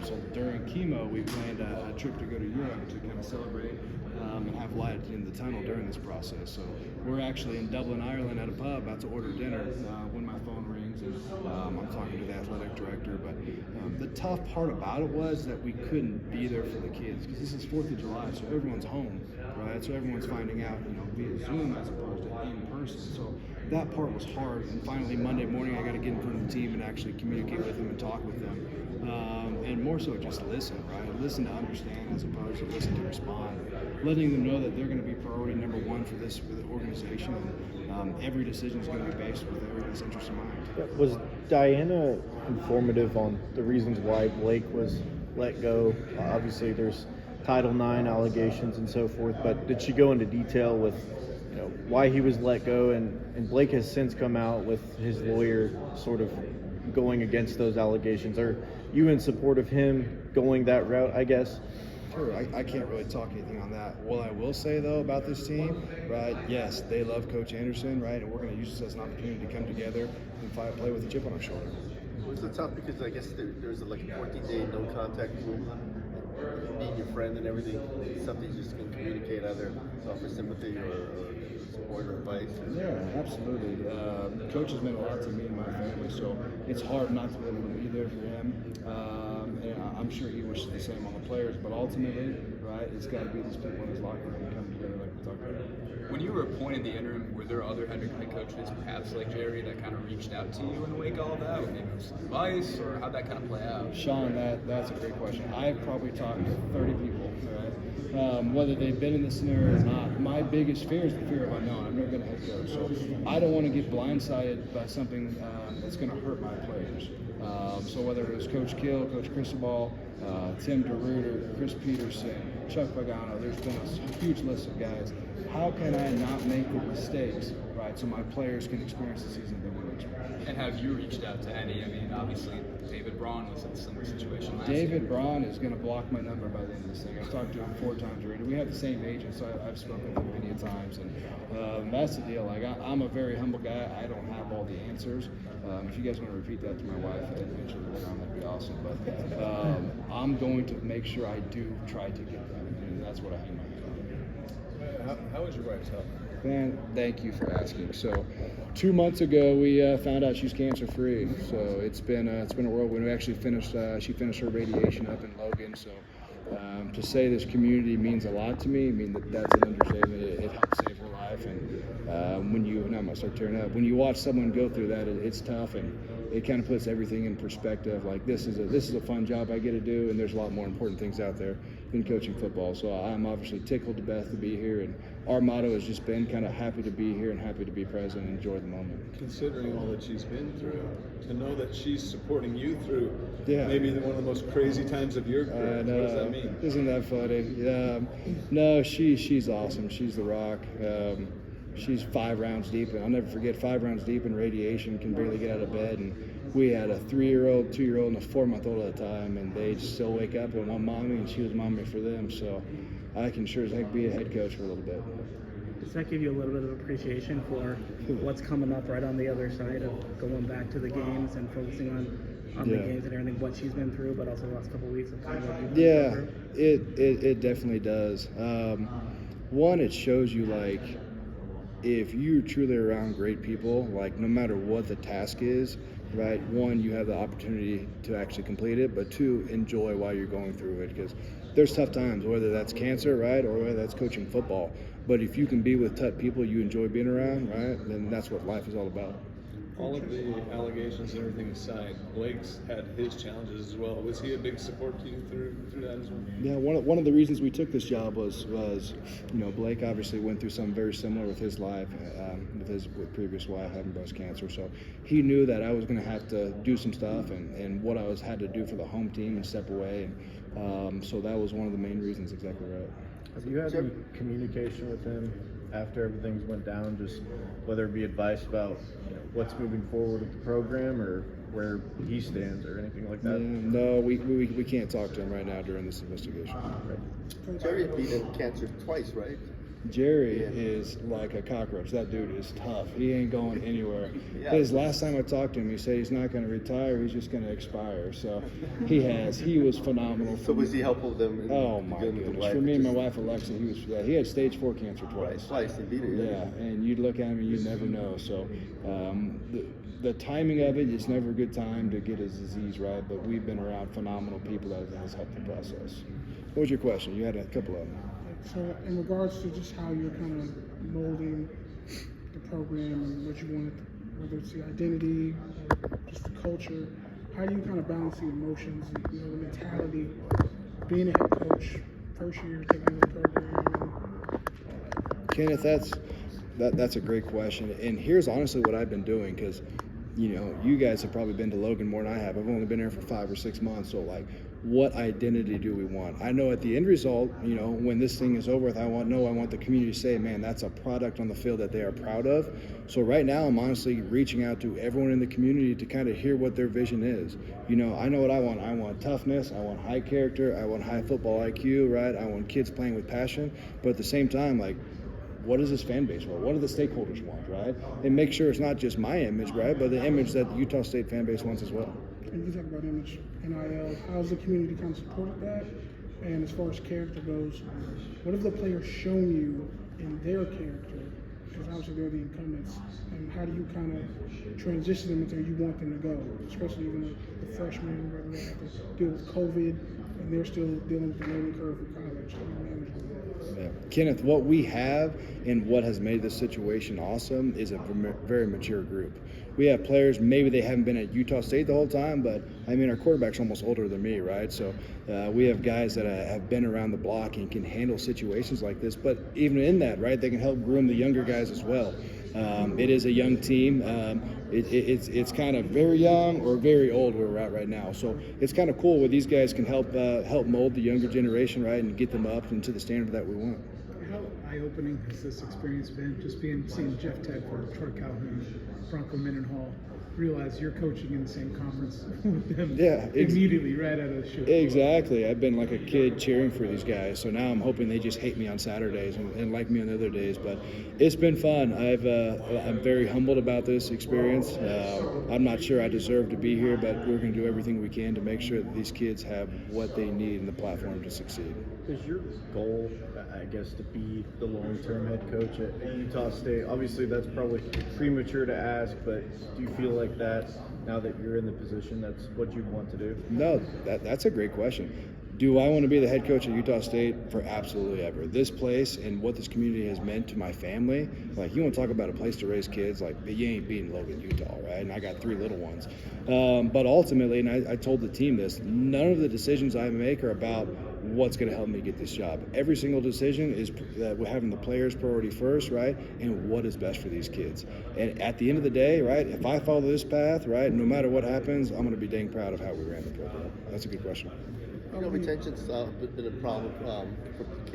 So during chemo, we planned a trip to go to Europe to kind of celebrate and have light at the end of the tunnel during this process. So we're actually in Dublin, Ireland at a pub about to order dinner when my phone rings, and I'm talking to the athletic director. But the tough part about it was that we couldn't be there for the kids because this is 4th of July, so everyone's home, right? So everyone's finding out, via Zoom as opposed to in person. So that part was hard. And finally, Monday morning, I got to get in front of the team and actually communicate with them and talk with them. And more so just listen, right? Listen to understand as opposed to listen to respond. Letting them know that they're going to be priority number one for the organization, and every decision is going to be based with everybody's interest in mind. Was Diana informative on the reasons why Blake was let go? Obviously, there's Title IX allegations and so forth, but did she go into detail with why he was let go? And Blake has since come out with his lawyer sort of going against those allegations. Are you in support of him going that route, I guess? Sure, I can't really talk anything on that. What I will say, though, about this team, right, yes, they love Coach Anderson, right, and we're going to use this as an opportunity to come together and play with a chip on our shoulder. Was it tough because I guess there's like a 14-day no contact rule, being your friend and everything, something you just can communicate, either offer sympathy or support or advice? Yeah, absolutely. Coach has meant a lot to me and my family, so it's hard not to be able to be there for him. And I'm sure he wishes the same on the players, but ultimately, right, it's got to be these people in his locker room come together like we talked about. When you were appointed the interim, were there other head coaches, perhaps like Jerry, that kind of reached out to you in the wake of all that, or maybe some advice, or how'd that kind of play out? Sean, that's a great question. I've probably talked to 30 people, right? Whether they've been in this scenario or not. My biggest fear is the fear of unknown. I've never been a head coach, so I don't want to get blindsided by something that's going to hurt my players. So whether it was Coach Kill, Coach Cristobal, Tim DeRuiter, Chris Peterson, Chuck Pagano, there's been a huge list of guys. How can I not make the mistakes, right, so my players can experience the season they want to experience? And have you reached out to any? I mean, obviously, David Braun was in a similar situation last David year. Braun is going to block my number by the end of this thing. I've talked to him 4 times already. We have the same agent, so I've spoken to him many times. And that's the deal. Like, I'm a very humble guy. I don't have all the answers. If you guys want to repeat that to my wife eventually later on, that'd be awesome. But I'm going to make sure I do try to get them, and that's what I hang my hat on. How was your wife's health? Man, thank you for asking. So, 2 months ago, we found out she's cancer-free. So it's been a whirlwind. We actually finished. She finished her radiation up in Logan. So to say this community means a lot to me, I mean that's an understatement. It helped save her life. And when you, now I'm gonna start tearing up. When you watch someone go through that, it's tough, and it kind of puts everything in perspective. Like this is a fun job I get to do, and there's a lot more important things out there than coaching football. So I'm obviously tickled to death to be here, and our motto has just been kind of happy to be here and happy to be present and enjoy the moment. Considering all that she's been through, to know that she's supporting you through Yeah. maybe one of the most crazy times of your career, what does that mean? Isn't that funny? No, she's awesome. She's the rock. She's 5 rounds deep, and I'll never forget 5 rounds deep in radiation, can barely get out of bed, and we had a 3-year-old, 2-year-old, and a 4-month-old at the time, and they still wake up and want mommy, and she was mommy for them. So I can sure as heck be a head coach for a little bit. Does that give you a little bit of appreciation for what's coming up right on the other side of going back to the games and focusing on the games and everything, what she's been through, but also the last couple of weeks of kind of what you've been through? It definitely does. One, it shows you, like, if you're truly around great people, like no matter what the task is, right, one, you have the opportunity to actually complete it, but 2, enjoy while you're going through it, because there's tough times, whether that's cancer, right, or whether that's coaching football. But if you can be with tough people you enjoy being around, right, then that's what life is all about. All of the allegations and everything aside, Blake's had his challenges as well. Was he a big support to you through that as well? Yeah, one of the reasons we took this job was Blake obviously went through something very similar with his life, with his previous wife having breast cancer. So he knew that I was going to have to do some stuff, and what I had to do for the home team and step away. And so that was one of the main reasons. Exactly right. Have you had any communication with him after everything went down, just whether it be advice about what's moving forward with the program or where he stands or anything like that? No, we can't talk to him right now during this investigation. Jerry beat him cancer twice, right? Jerry is like a cockroach. That dude is tough. He ain't going anywhere. His last time I talked to him, he said he's not going to retire. He's just going to expire. So he has. He was phenomenal. So was he helpful with them? Oh my goodness! For me and my wife Alexa, he was. Yeah, he had stage 4 cancer twice. Twice, he beat it. Yeah, and you'd look at him and you'd never know. So the timing of it is never a good time to get his disease right. But we've been around phenomenal people that has helped the process. What was your question? You had a couple of them. So in regards to just how you're kind of molding the program and what you want, whether it's the identity or just the culture, how do you kind of balance the emotions, the mentality, being a head coach, first year taking over the program? Kenneth, that's a great question. And here's honestly what I've been doing, because you guys have probably been to Logan more than I have. I've only been here for 5 or 6 months. So what identity do we want? I know at the end result, when this thing is over with, I want the community to say, man, that's a product on the field that they are proud of. So right now, I'm honestly reaching out to everyone in the community to kind of hear what their vision is. I know what I want. I want toughness. I want high character. I want high football IQ, right? I want kids playing with passion. But at the same time, what does this fan base want? What do the stakeholders want, right? And make sure it's not just my image, right, but the image that the Utah State fan base wants as well. And you talk about image, NIL, how's the community kind of supported that? And as far as character goes, what have the players shown you in their character? Because obviously they're the incumbents. And how do you kind of transition them until you want them to go? Especially even the freshmen, whether they have to deal with COVID and they're still dealing with the learning curve for college. Yeah. Kenneth, what we have and what has made this situation awesome is a very mature group. We have players, maybe they haven't been at Utah State the whole time, but our quarterback's almost older than me, right? So we have guys that have been around the block and can handle situations like this. But even in that, right, they can help groom the younger guys as well. It is a young team. It's kind of very young or very old where we're at right now. So it's kind of cool where these guys can help mold the younger generation, right, and get them up into the standard that we want. How eye-opening has this experience been? Just seeing Jeff Tedford, Troy Calhoun, Bronco Mendenhall realize you're coaching in the same conference with them. Yeah, immediately right out of the chute. Exactly. I've been like a kid cheering for these guys. So now I'm hoping they just hate me on Saturdays and like me on the other days. But it's been fun. I'm very humbled about this experience. I'm not sure I deserve to be here, but we're going to do everything we can to make sure that these kids have what they need in the platform to succeed. Is your goal, I guess, to be the long-term head coach at Utah State? Obviously, that's probably premature to ask, but do you feel like that, now that you're in the position, that's what you want to do? No, that's a great question. Do I want to be the head coach at Utah State? For absolutely ever. This place and what this community has meant to my family, you want to talk about a place to raise kids, you ain't beating Logan, Utah, right? And I got 3 little ones. But ultimately, and I told the team this, none of the decisions I make are about what's going to help me get this job. Every single decision is that we're having the players priority first, right? And what is best for these kids. And at the end of the day, right, if I follow this path, right, no matter what happens, I'm going to be dang proud of how we ran the program. That's a good question. Retention's been a problem for kids.